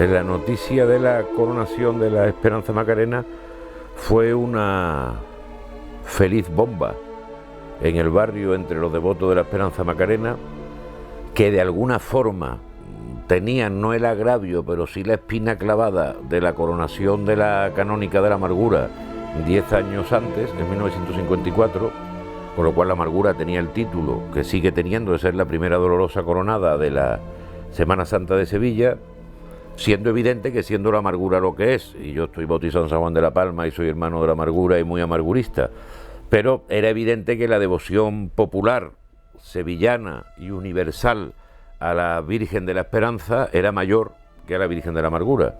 La noticia de la coronación de la Esperanza Macarena fue una feliz bomba en el barrio entre los devotos de la Esperanza Macarena, que de alguna forma tenían no el agravio, pero sí la espina clavada de la coronación de la canónica de la Amargura 10 años antes, en 1954, con lo cual la Amargura tenía el título, que sigue teniendo, de ser la primera dolorosa coronada de la Semana Santa de Sevilla, siendo evidente que siendo la Amargura lo que es, y yo estoy bautizado en San Juan de la Palma y soy hermano de la Amargura y muy amargurista, pero era evidente que la devoción popular, sevillana y universal a la Virgen de la Esperanza era mayor que a la Virgen de la Amargura.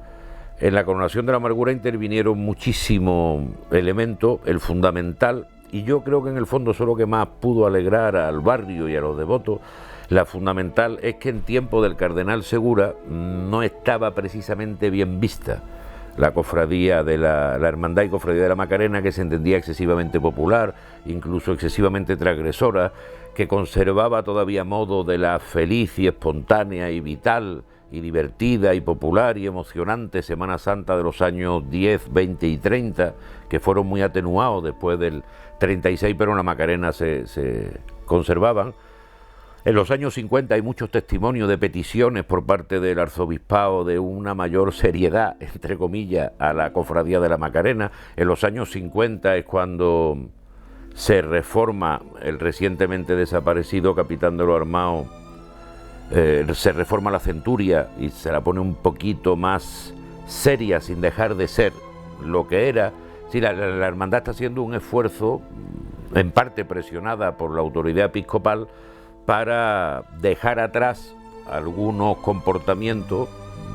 En la coronación de la Amargura intervinieron muchísimos elementos, el fundamental, y yo creo que en el fondo solo que más pudo alegrar al barrio y a los devotos, la fundamental es que en tiempo del cardenal Segura no estaba precisamente bien vista la cofradía de la hermandad y cofradía de la Macarena, que se entendía excesivamente popular, incluso excesivamente transgresora, que conservaba todavía modo de la feliz y espontánea y vital y divertida y popular y emocionante Semana Santa de los años 10, 20 y 30, que fueron muy atenuados después del 36, pero en la Macarena se conservaban. En los años 50 hay muchos testimonios de peticiones por parte del arzobispado de una mayor seriedad, entre comillas, a la cofradía de la Macarena. En los años 50 es cuando se reforma el recientemente desaparecido capitán de los armados, se reforma la centuria y se la pone un poquito más seria, sin dejar de ser lo que era. Sí, la hermandad está haciendo un esfuerzo, en parte presionada por la autoridad episcopal, para dejar atrás algunos comportamientos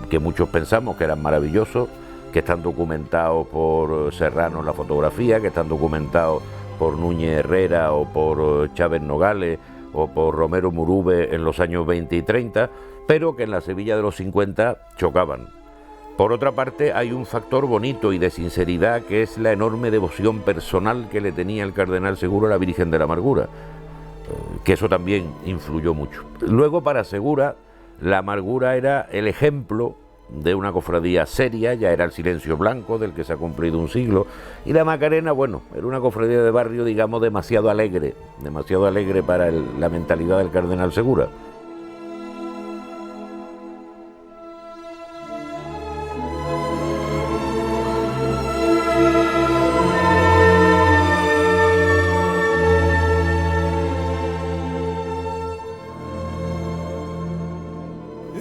que muchos pensamos que eran maravillosos, que están documentados por Serrano en la fotografía, que están documentados por Núñez Herrera o por Chávez Nogales o por Romero Murube en los años 20 y 30, pero que en la Sevilla de los 50 chocaban. Por otra parte, hay un factor bonito y de sinceridad, que es la enorme devoción personal que le tenía el cardenal Segura a la Virgen de la Amargura, que eso también influyó mucho. Luego, para Segura, la Amargura era el ejemplo de una cofradía seria, ya era el silencio blanco del que se ha cumplido un siglo, y la Macarena, bueno, era una cofradía de barrio, digamos, demasiado alegre para la mentalidad del cardenal Segura.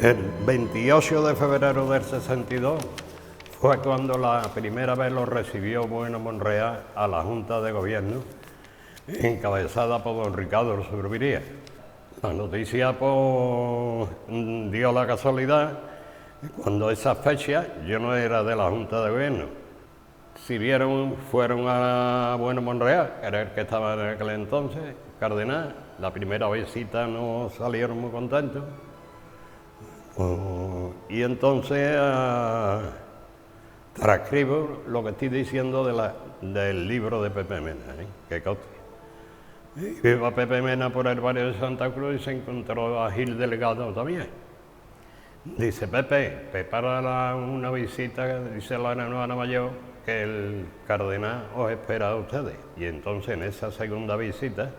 El 28 de febrero del 62 fue cuando la primera vez lo recibió Bueno Monreal a la Junta de Gobierno, encabezada por don Ricardo Surbiría. La noticia dio la casualidad, cuando esa fecha yo no era de la Junta de Gobierno. Si vieron, fueron a Bueno Monreal, que era el que estaba en aquel entonces, cardenal. La primera visita no salieron muy contentos. Y entonces transcribo lo que estoy diciendo del libro de Pepe Mena, que conste. Iba Pepe Mena por el barrio de Santa Cruz y se encontró a Gil Delgado también. Dice: Pepe, prepara una visita, dice la hermana mayor, que el cardenal os espera a ustedes. Y entonces en esa segunda visita,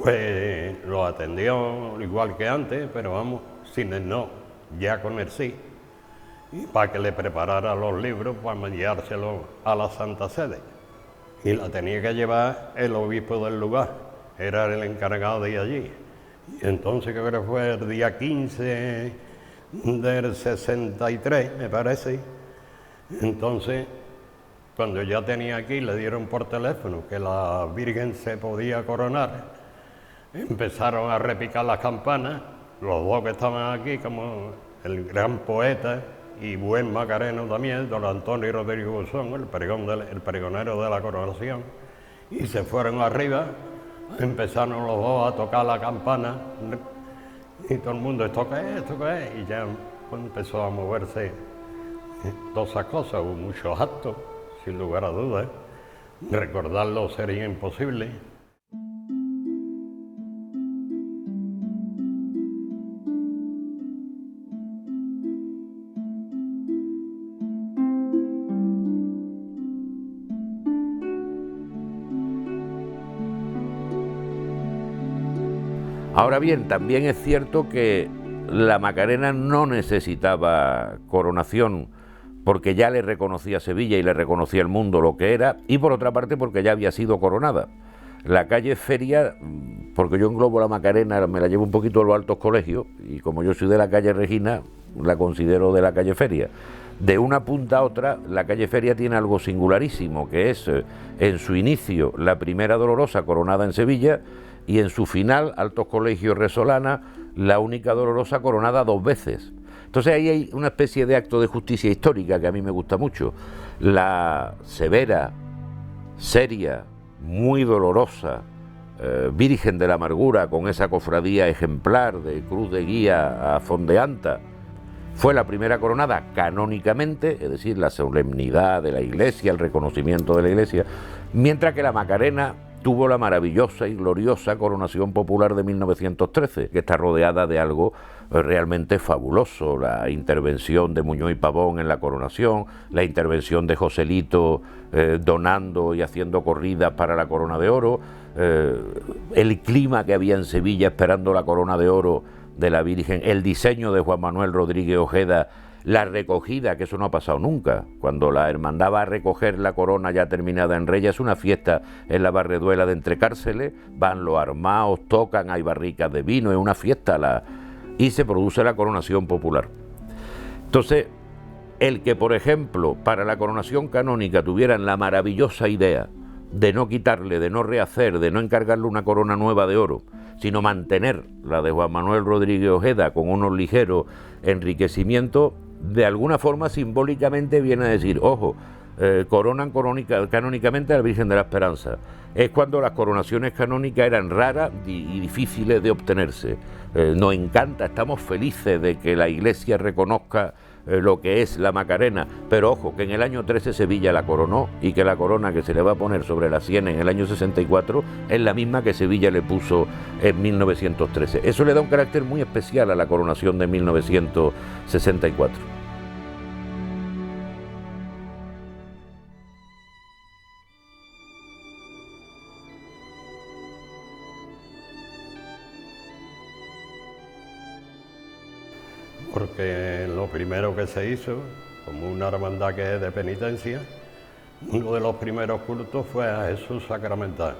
pues lo atendió igual que antes, pero vamos, sin el no, ya con el sí, y para que le preparara los libros para enviárselos a la Santa Sede. Y la tenía que llevar el obispo del lugar, era el encargado de ir allí. Y entonces creo que fue el día 15 del 63, me parece. Entonces, cuando ya tenía aquí, le dieron por teléfono que la Virgen se podía coronar. Empezaron a repicar las campanas, los dos que estaban aquí, como el gran poeta y buen macareno también, don Antonio Rodríguez Buzón, el pregonero de la coronación, y se fueron arriba, empezaron los dos a tocar la campana, y todo el mundo, ¿esto qué es? ¿Esto qué es? Y ya pues, empezó a moverse todas esas cosas, hubo muchos actos, sin lugar a dudas, recordarlo sería imposible. Ahora bien, también es cierto que la Macarena no necesitaba coronación, porque ya le reconocía Sevilla y le reconocía el mundo lo que era, y por otra parte porque ya había sido coronada. La calle Feria, porque yo englobo la Macarena, me la llevo un poquito a los altos colegios, y como yo soy de la calle Regina, la considero de la calle Feria. De una punta a otra, la calle Feria tiene algo singularísimo, que es, en su inicio, la primera dolorosa coronada en Sevilla, y en su final, Altos Colegios Resolana, la única dolorosa coronada 2 veces. Entonces ahí hay una especie de acto de justicia histórica que a mí me gusta mucho. La severa, seria, muy dolorosa Virgen de la Amargura, con esa cofradía ejemplar de cruz de guía a fondeanta, fue la primera coronada canónicamente, es decir, la solemnidad de la Iglesia, el reconocimiento de la Iglesia, mientras que la Macarena tuvo la maravillosa y gloriosa coronación popular de 1913, que está rodeada de algo realmente fabuloso: la intervención de Muñoz y Pavón en la coronación, la intervención de Joselito donando y haciendo corridas para la corona de oro, el clima que había en Sevilla esperando la corona de oro de la Virgen, el diseño de Juan Manuel Rodríguez Ojeda, la recogida, que eso no ha pasado nunca. Cuando la hermandad va a recoger la corona ya terminada en Reyes, es una fiesta en la Barreduela de Entrecárceles, van los armados, tocan, hay barricas de vino, es una fiesta y se produce la coronación popular. Entonces, el que, por ejemplo, para la coronación canónica tuvieran la maravillosa idea de no quitarle, de no rehacer, de no encargarle una corona nueva de oro, sino mantener la de Juan Manuel Rodríguez Ojeda con unos ligeros enriquecimientos, de alguna forma simbólicamente viene a decir, ojo, coronan canónicamente a la Virgen de la Esperanza. Es cuando las coronaciones canónicas eran raras y difíciles de obtenerse. Nos encanta, estamos felices de que la Iglesia reconozca lo que es la Macarena, pero ojo, que en el año 13 Sevilla la coronó, y que la corona que se le va a poner sobre la sien en el año 64 es la misma que Sevilla le puso en 1913. Eso le da un carácter muy especial a la coronación de 1964. Porque lo primero que se hizo, como una hermandad que es de penitencia, uno de los primeros cultos fue a Jesús sacramental.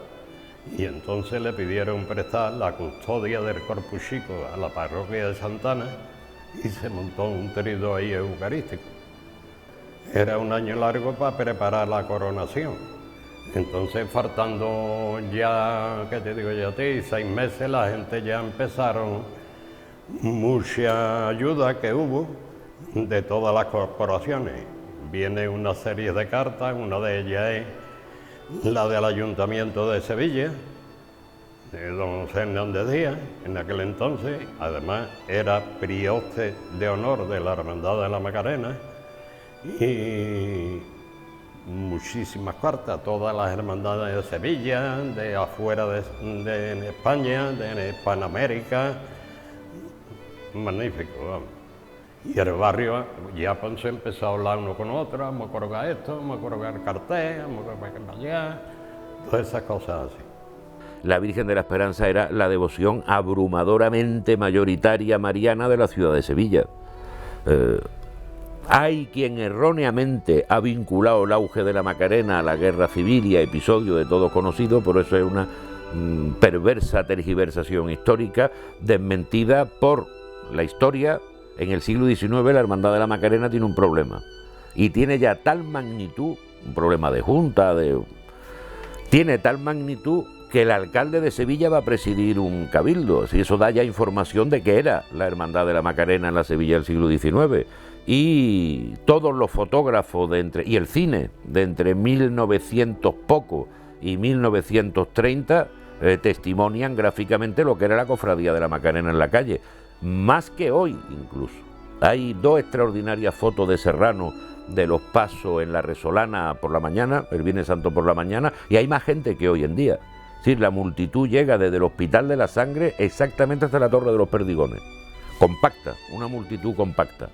Y entonces le pidieron prestar la custodia del Corpus Chico a la parroquia de Santana y se montó un triduo ahí eucarístico. Era un año largo para preparar la coronación. Entonces, faltando ya, ¿qué te digo yo a ti? 6 meses, la gente ya empezaron. Mucha ayuda que hubo de todas las corporaciones. Viene una serie de cartas, una de ellas es la del Ayuntamiento de Sevilla, de don Hernández Díaz, en aquel entonces. Además era prioste de honor de la Hermandad de la Macarena, y muchísimas cartas, todas las hermandades de Sevilla, de afuera de España, de Hispanoamérica. Magnífico, vamos. Y el barrio ya pues se empezó a hablar uno con otro, vamos a colgar esto, vamos a colgar cartel, vamos a colgar allá, todas esas cosas así. La Virgen de la Esperanza era la devoción abrumadoramente mayoritaria mariana de la ciudad de Sevilla. Hay quien erróneamente ha vinculado el auge de la Macarena a la guerra civil y a episodios de todos conocidos, pero eso es una perversa tergiversación histórica desmentida por la historia. En el siglo XIX la Hermandad de la Macarena tiene un problema, y tiene ya tal magnitud, un problema de junta, tiene tal magnitud que el alcalde de Sevilla va a presidir un cabildo. Y eso da ya información de que era la Hermandad de la Macarena en la Sevilla del siglo XIX. Y todos los fotógrafos y el cine de entre 1900 poco y 1930 testimonian gráficamente lo que era la cofradía de la Macarena en la calle, más que hoy incluso. Hay 2 extraordinarias fotos de Serrano de los pasos en la Resolana por la mañana, el Viernes Santo por la mañana, y hay más gente que hoy en día. Es decir, la multitud llega desde el Hospital de la Sangre exactamente hasta la Torre de los Perdigones. Compacta, una multitud compacta.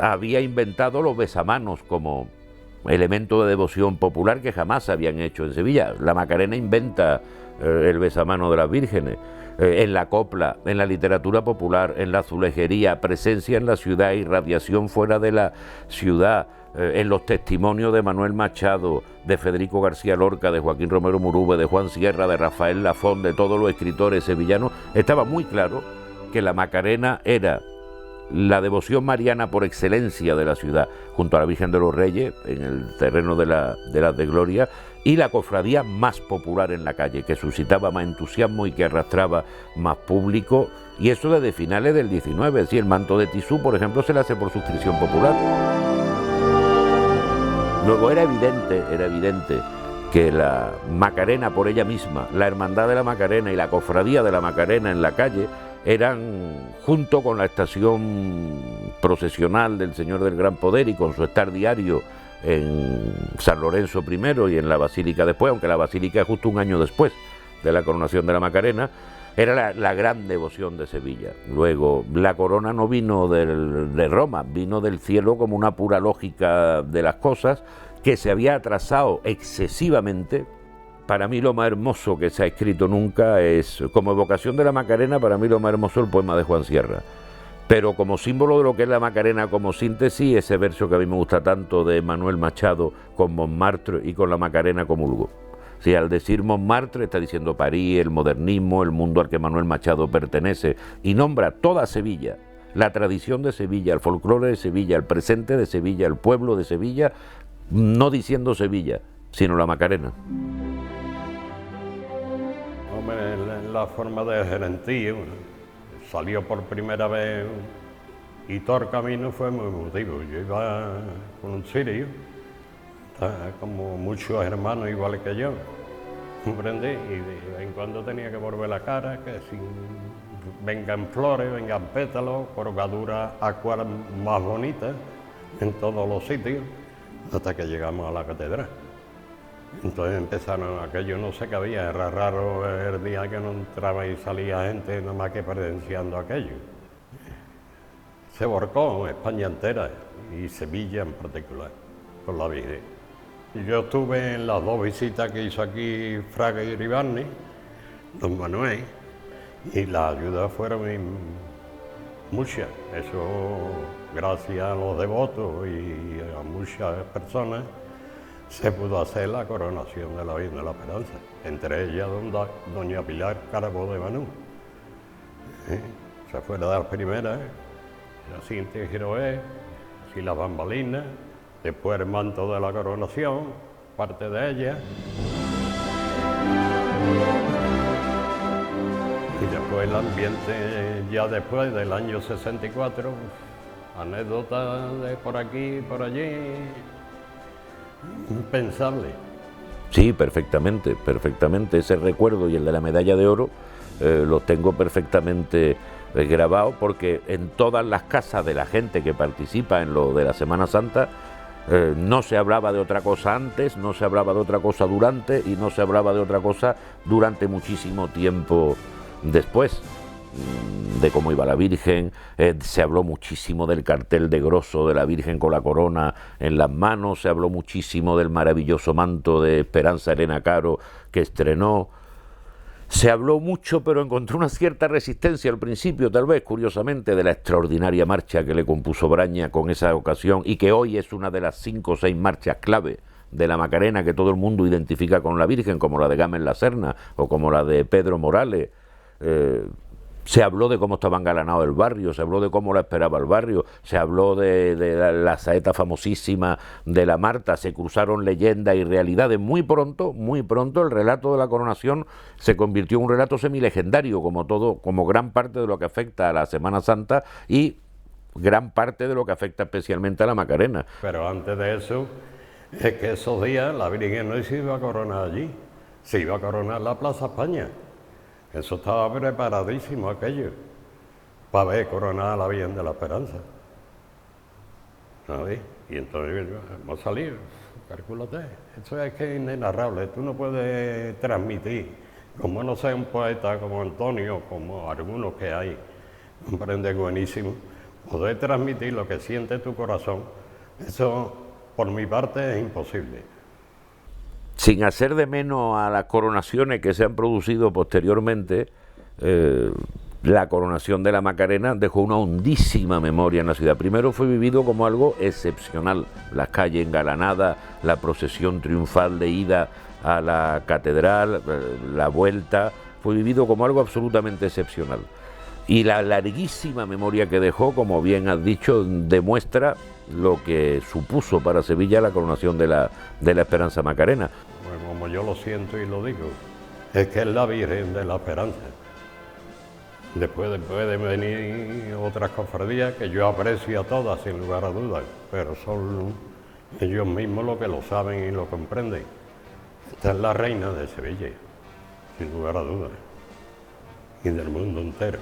Había inventado los besamanos como elemento de devoción popular que jamás se habían hecho en Sevilla. La Macarena inventa el besamano de las vírgenes. en la copla, en la literatura popular, en la azulejería, presencia en la ciudad, irradiación fuera de la ciudad, en los testimonios de Manuel Machado, de Federico García Lorca, de Joaquín Romero Murube, de Juan Sierra, de Rafael Lafón, de todos los escritores sevillanos, estaba muy claro que la Macarena era la devoción mariana por excelencia de la ciudad, junto a la Virgen de los Reyes, en el terreno de las de Gloria, y la cofradía más popular en la calle, que suscitaba más entusiasmo y que arrastraba más público, y eso desde finales del 19, si el manto de Tisú, por ejemplo, se le hace por suscripción popular. Luego era evidente que la Macarena por ella misma, la Hermandad de la Macarena y la Cofradía de la Macarena en la calle, eran, junto con la estación procesional del Señor del Gran Poder y con su estar diario en San Lorenzo primero y en la Basílica después, aunque la Basílica es justo un año después de la coronación de la Macarena, era la gran devoción de Sevilla. Luego, la corona no vino de Roma, vino del cielo como una pura lógica de las cosas, que se había atrasado excesivamente. Para mí lo más hermoso que se ha escrito nunca es, como evocación de la Macarena, para mí lo más hermoso es el poema de Juan Sierra. Pero como símbolo de lo que es la Macarena, como síntesis, ese verso que a mí me gusta tanto de Manuel Machado con Montmartre y con la Macarena comulgo. Si al decir Montmartre está diciendo París, el modernismo, el mundo al que Manuel Machado pertenece, y nombra toda Sevilla, la tradición de Sevilla, el folclore de Sevilla, el presente de Sevilla, el pueblo de Sevilla, no diciendo Sevilla, sino la Macarena. Hombre, la forma de gerentío salió por primera vez y todo el camino fue muy emotivo. Yo iba con un sirio, como muchos hermanos iguales que yo, ¿comprendí? Y de vez en cuando tenía que volver la cara, que si vengan flores, vengan pétalos, colgaduras acuares más bonitas en todos los sitios, hasta que llegamos a la catedral. Entonces empezaron aquello, no sé qué había, era raro el día que no entraba y salía gente nada más que presenciando aquello. Se volcó España entera y Sevilla en particular, con la Virgen. Y yo estuve en las dos visitas que hizo aquí Fraga y Iribarne, don Manuel, y las ayudas fueron muchas. Eso gracias a los devotos y a muchas personas se pudo hacer la coronación de la Virgen de la Esperanza, entre ellas doña Pilar Carbó de Manú. Se fue de las primeras, la siguiente Giroé, y las bambalinas, después el manto de la coronación, parte de ella. Y después el ambiente, ya después del año 64, anécdotas de por aquí y por allí, impensable. Sí, perfectamente. Ese recuerdo y el de la medalla de oro los tengo perfectamente grabados, porque en todas las casas de la gente que participa en lo de la Semana Santa no se hablaba de otra cosa antes, no se hablaba de otra cosa durante y no se hablaba de otra cosa durante muchísimo tiempo después. De cómo iba la Virgen, se habló muchísimo del cartel de grosso de la Virgen con la corona en las manos, se habló muchísimo del maravilloso manto de Esperanza Elena Caro que estrenó, se habló mucho, pero encontró una cierta resistencia al principio, tal vez, curiosamente, de la extraordinaria marcha que le compuso Braña con esa ocasión y que hoy es una de las 5 o 6 marchas clave de la Macarena que todo el mundo identifica con la Virgen, como la de Gámez La Serna o como la de Pedro Morales. Se habló de cómo estaba engalanado el barrio, se habló de cómo la esperaba el barrio, se habló de la saeta famosísima de la Marta, se cruzaron leyendas y realidades. Muy pronto, el relato de la coronación se convirtió en un relato semilegendario, como gran parte de lo que afecta a la Semana Santa y gran parte de lo que afecta especialmente a la Macarena. Pero antes de eso, es que esos días la Virgen no se iba a coronar allí, se iba a coronar en la Plaza España. Eso estaba preparadísimo aquello, para ver coronar a la Virgen de la Esperanza. ¿Sabes? Y entonces hemos salido, calcúlate, eso es que es inenarrable, tú no puedes transmitir, como no sea un poeta como Antonio, como algunos que hay, comprende buenísimo, poder transmitir lo que siente tu corazón, eso por mi parte es imposible. Sin hacer de menos a las coronaciones que se han producido posteriormente, la coronación de la Macarena dejó una hondísima memoria en la ciudad. Primero fue vivido como algo excepcional, las calles engalanadas, la procesión triunfal de ida a la catedral, la vuelta, fue vivido como algo absolutamente excepcional. Y la larguísima memoria que dejó, como bien has dicho, demuestra lo que supuso para Sevilla la coronación de la Esperanza Macarena. Pues como yo lo siento y lo digo, es que es la Virgen de la Esperanza. Después pueden venir otras cofradías que yo aprecio a todas, sin lugar a dudas, pero son ellos mismos los que lo saben y lo comprenden. Esta es la reina de Sevilla, sin lugar a dudas, y del mundo entero.